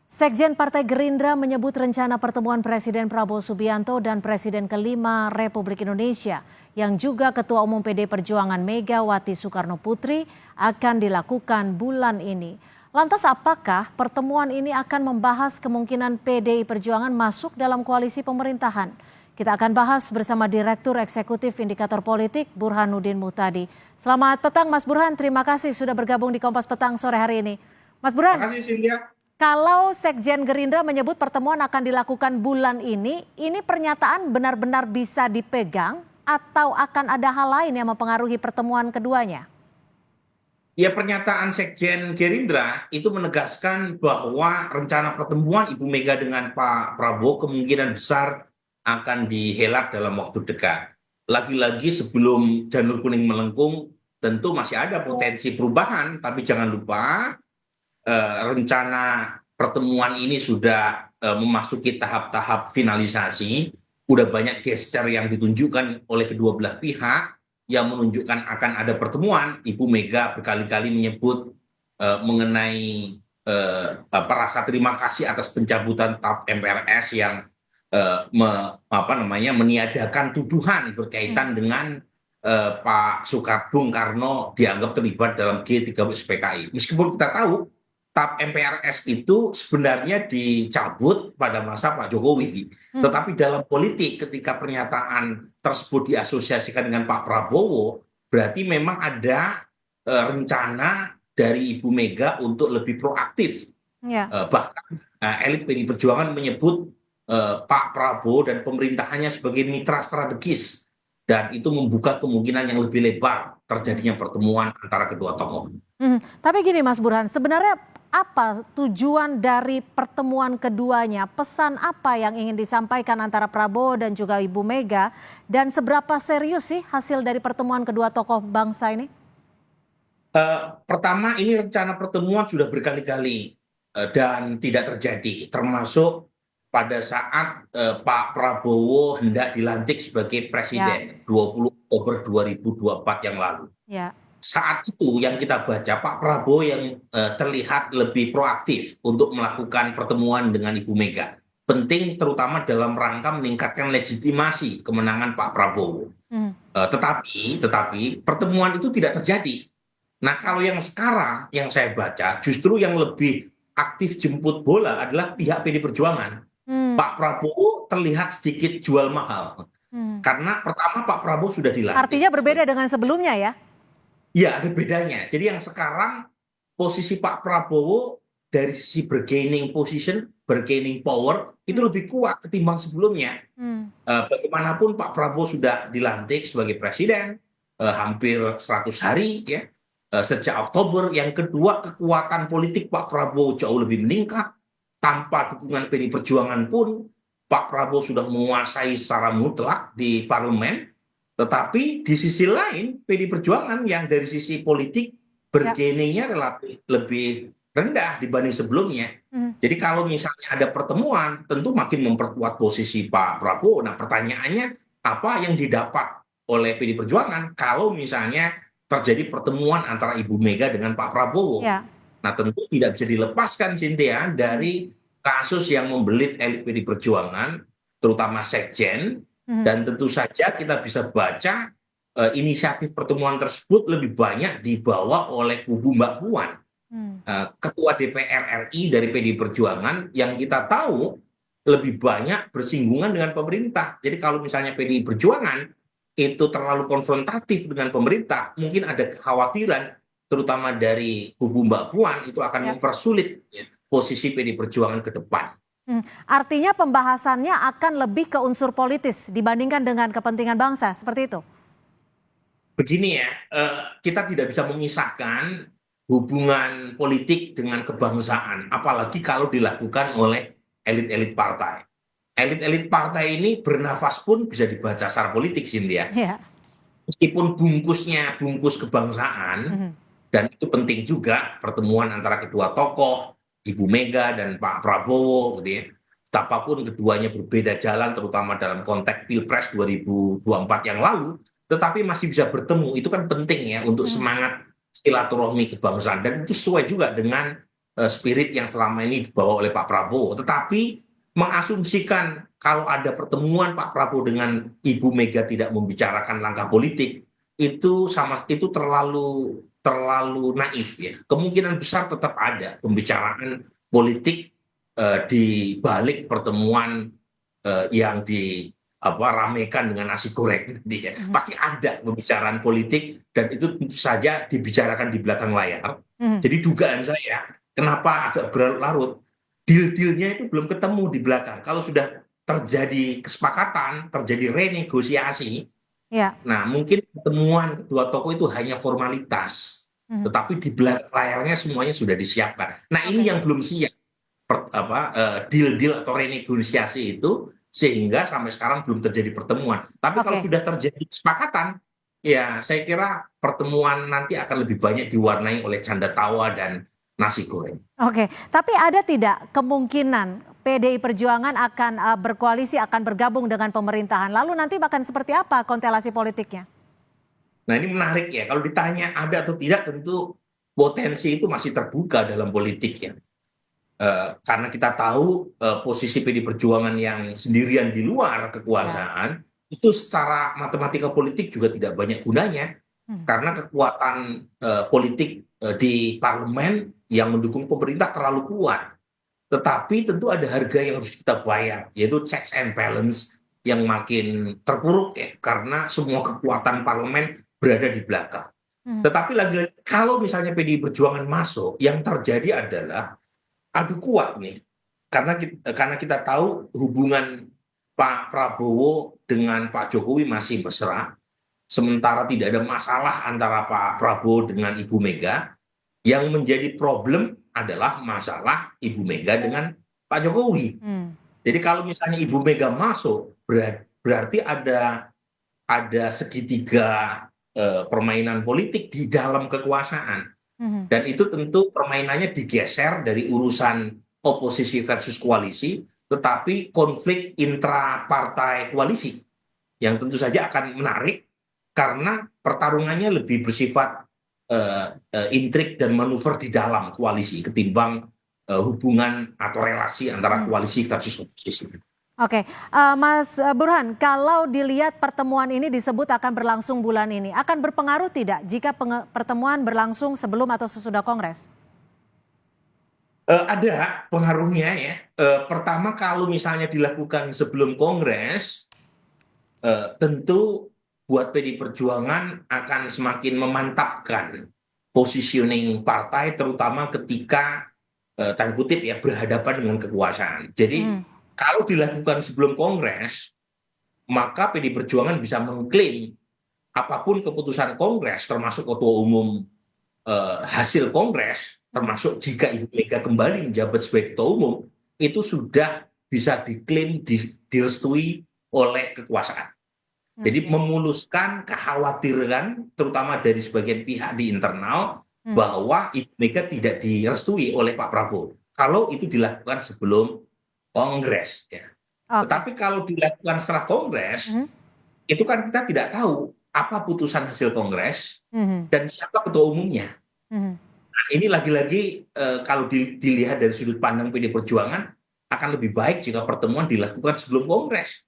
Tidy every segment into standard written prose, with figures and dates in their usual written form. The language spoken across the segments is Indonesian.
Sekjen Partai Gerindra menyebut rencana pertemuan Presiden Prabowo Subianto dan Presiden kelima Republik Indonesia yang juga Ketua Umum PD Perjuangan Megawati Soekarno Putri akan dilakukan bulan ini. Lantas apakah pertemuan ini akan membahas kemungkinan PDI Perjuangan masuk dalam koalisi pemerintahan? Kita akan bahas bersama Direktur Eksekutif Indikator Politik Burhanuddin Muhtadi. Selamat petang Mas Burhan, terima kasih sudah bergabung di Kompas Petang sore hari ini. Mas Burhan. Terima kasih Cynthia. Kalau Sekjen Gerindra menyebut pertemuan akan dilakukan bulan ini pernyataan benar-benar bisa dipegang atau akan ada hal lain yang mempengaruhi pertemuan keduanya? Ya, pernyataan Sekjen Gerindra itu menegaskan bahwa rencana pertemuan Ibu Mega dengan Pak Prabowo kemungkinan besar akan dihelat dalam waktu dekat. Lagi-lagi sebelum janur kuning melengkung tentu masih ada potensi perubahan, tapi jangan lupa rencana pertemuan ini sudah memasuki tahap-tahap finalisasi. Udah banyak gesture yang ditunjukkan oleh kedua belah pihak yang menunjukkan akan ada pertemuan. Ibu Mega berkali-kali menyebut mengenai rasa terima kasih atas pencabutan TAP MPRS yang meniadakan tuduhan berkaitan dengan Pak Bung Karno dianggap terlibat dalam G30 PKI. Meskipun kita tahu TAP MPRS itu sebenarnya dicabut pada masa Pak Jokowi. Tetapi dalam politik ketika pernyataan tersebut diasosiasikan dengan Pak Prabowo, berarti memang ada rencana dari Ibu Mega untuk lebih proaktif. Ya. Bahkan elit PDI Perjuangan menyebut Pak Prabowo dan pemerintahannya sebagai mitra strategis. Dan itu membuka kemungkinan yang lebih lebar terjadinya pertemuan antara kedua tokoh. Tapi gini Mas Burhan, sebenarnya apa tujuan dari pertemuan keduanya? Pesan apa yang ingin disampaikan antara Prabowo dan juga Ibu Mega? Dan seberapa serius sih hasil dari pertemuan kedua tokoh bangsa ini? Pertama, ini rencana pertemuan sudah berkali-kali dan tidak terjadi. Termasuk pada saat Pak Prabowo hendak dilantik sebagai presiden 20 Oktober 2024 yang lalu. Ya. Saat itu yang kita baca Pak Prabowo yang terlihat lebih proaktif untuk melakukan pertemuan dengan Ibu Mega. Penting terutama dalam rangka meningkatkan legitimasi kemenangan Pak Prabowo. Tetapi pertemuan itu tidak terjadi. Nah, kalau yang sekarang yang saya baca justru yang lebih aktif jemput bola adalah pihak PD Perjuangan. Pak Prabowo terlihat sedikit jual mahal. Karena pertama Pak Prabowo sudah dilantik. Artinya berbeda dengan sebelumnya ya? Ya, ada bedanya. Jadi yang sekarang posisi Pak Prabowo dari sisi bargaining position, bargaining power itu lebih kuat ketimbang sebelumnya. Bagaimanapun Pak Prabowo sudah dilantik sebagai presiden hampir 100 hari ya. Sejak Oktober. Yang kedua, kekuatan politik Pak Prabowo jauh lebih meningkat. Tanpa dukungan PDI Perjuangan pun Pak Prabowo sudah menguasai secara mutlak di parlemen. Tetapi di sisi lain PDI Perjuangan yang dari sisi politik bargainingnya relatif lebih rendah dibanding sebelumnya. Jadi kalau misalnya ada pertemuan tentu makin memperkuat posisi Pak Prabowo. Nah, pertanyaannya apa yang didapat oleh PDI Perjuangan kalau misalnya terjadi pertemuan antara Ibu Mega dengan Pak Prabowo? Ya. Nah, tentu tidak bisa dilepaskan Cynthia dari kasus yang membelit elit PDI Perjuangan, terutama Sekjen. Dan tentu saja kita bisa baca inisiatif pertemuan tersebut lebih banyak dibawa oleh kubu Mbak Puan, Ketua DPR RI dari PDI Perjuangan yang kita tahu lebih banyak bersinggungan dengan pemerintah. Jadi kalau misalnya PDI Perjuangan itu terlalu konfrontatif dengan pemerintah, mungkin ada kekhawatiran terutama dari kubu Mbak Puan itu akan mempersulit posisi PDI Perjuangan ke depan. Artinya pembahasannya akan lebih ke unsur politis dibandingkan dengan kepentingan bangsa, seperti itu? Begini ya, kita tidak bisa memisahkan hubungan politik dengan kebangsaan, apalagi kalau dilakukan oleh elit-elit partai. Elit-elit partai ini bernafas pun bisa dibaca secara politik, Cynthia. Ya. Meskipun bungkusnya bungkus kebangsaan, dan itu penting juga pertemuan antara kedua tokoh, Ibu Mega dan Pak Prabowo, gitu ya. Betapapun keduanya berbeda jalan, terutama dalam konteks Pilpres 2024 yang lalu, tetapi masih bisa bertemu. Itu kan penting ya untuk semangat silaturahmi kebangsaan. Dan itu sesuai juga dengan spirit yang selama ini dibawa oleh Pak Prabowo. Tetapi mengasumsikan kalau ada pertemuan Pak Prabowo dengan Ibu Mega tidak membicarakan langkah politik itu terlalu naif ya. Kemungkinan besar tetap ada pembicaraan politik di balik pertemuan yang ramekan dengan nasi goreng tadi ya. Pasti ada pembicaraan politik dan itu tentu saja dibicarakan di belakang layar. Jadi dugaan saya kenapa agak berlarut, deal-dealnya itu belum ketemu di belakang. Kalau sudah terjadi kesepakatan, terjadi renegosiasi, nah mungkin pertemuan kedua tokoh itu hanya formalitas, tetapi di belakang layarnya semuanya sudah disiapkan. Nah ini yang belum siap, deal-deal atau renegosiasi itu, sehingga sampai sekarang belum terjadi pertemuan. Tapi kalau sudah terjadi kesepakatan, ya saya kira pertemuan nanti akan lebih banyak diwarnai oleh canda tawa dan nasi goreng. Oke, tapi ada tidak kemungkinan PDI Perjuangan akan berkoalisi, akan bergabung dengan pemerintahan? Lalu nanti bahkan seperti apa konstelasi politiknya? Nah ini menarik ya, kalau ditanya ada atau tidak tentu potensi itu masih terbuka dalam politik ya. Karena kita tahu posisi PDI Perjuangan yang sendirian di luar kekuasaan, itu secara matematika politik juga tidak banyak gunanya. Karena kekuatan politik di parlemen yang mendukung pemerintah terlalu kuat. Tetapi tentu ada harga yang harus kita bayar, yaitu checks and balance yang makin terpuruk ya, karena semua kekuatan parlemen berada di belakang. Tetapi lagi-lagi kalau misalnya PDI Perjuangan masuk, yang terjadi adalah adu kuat nih, karena kita tahu hubungan Pak Prabowo dengan Pak Jokowi masih mesra, sementara tidak ada masalah antara Pak Prabowo dengan Ibu Mega. Yang menjadi problem adalah masalah Ibu Mega dengan Pak Jokowi. Jadi kalau misalnya Ibu Mega masuk, berarti ada segitiga permainan politik di dalam kekuasaan. Dan itu tentu permainannya digeser dari urusan oposisi versus koalisi, tetapi konflik intra-partai koalisi yang tentu saja akan menarik karena pertarungannya lebih bersifat intrik dan manuver di dalam koalisi ketimbang hubungan atau relasi antara koalisi versus oposisi. Oke, Mas Burhan, kalau dilihat pertemuan ini disebut akan berlangsung bulan ini, akan berpengaruh tidak jika pertemuan berlangsung sebelum atau sesudah Kongres? Ada pengaruhnya ya. Pertama kalau misalnya dilakukan sebelum Kongres, tentu buat PDI Perjuangan akan semakin memantapkan positioning partai, terutama ketika tanda kutip ya berhadapan dengan kekuasaan. Jadi kalau dilakukan sebelum Kongres, maka PDI Perjuangan bisa mengklaim apapun keputusan Kongres, termasuk ketua umum hasil Kongres, termasuk jika Ibu Mega kembali menjabat sebagai ketua umum, itu sudah bisa diklaim, direstui oleh kekuasaan. Jadi memuluskan kekhawatiran, terutama dari sebagian pihak di internal, bahwa Ibu Mega tidak direstui oleh Pak Prabowo. Kalau itu dilakukan sebelum Kongres ya. Tetapi kalau dilakukan setelah Kongres, itu kan kita tidak tahu apa putusan hasil Kongres dan siapa ketua umumnya. Nah, ini lagi-lagi kalau dilihat dari sudut pandang PDI Perjuangan akan lebih baik jika pertemuan dilakukan sebelum Kongres.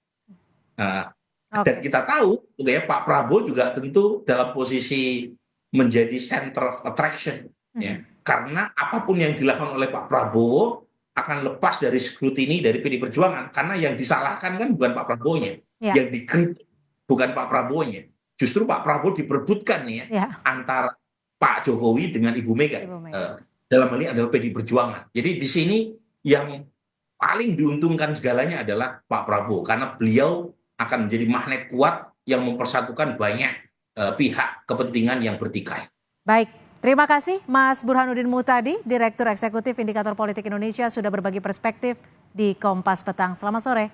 Dan kita tahu ya, Pak Prabowo juga tentu dalam posisi menjadi center of attraction ya. Karena apapun yang dilakukan oleh Pak Prabowo akan lepas dari scrutiny dari PDI Perjuangan, karena yang disalahkan kan bukan Pak Prabowo-nya, yang dikritik bukan Pak Prabowo-nya. Justru Pak Prabowo diperebutkan nih ya, antara Pak Jokowi dengan Ibu Mega. Dalam hal ini adalah PDI Perjuangan. Jadi di sini yang paling diuntungkan segalanya adalah Pak Prabowo, karena beliau akan menjadi magnet kuat yang mempersatukan banyak pihak kepentingan yang bertikai. Baik. Terima kasih Mas Burhanuddin Muhtadi, Direktur Eksekutif Indikator Politik Indonesia, sudah berbagi perspektif di Kompas Petang. Selamat sore.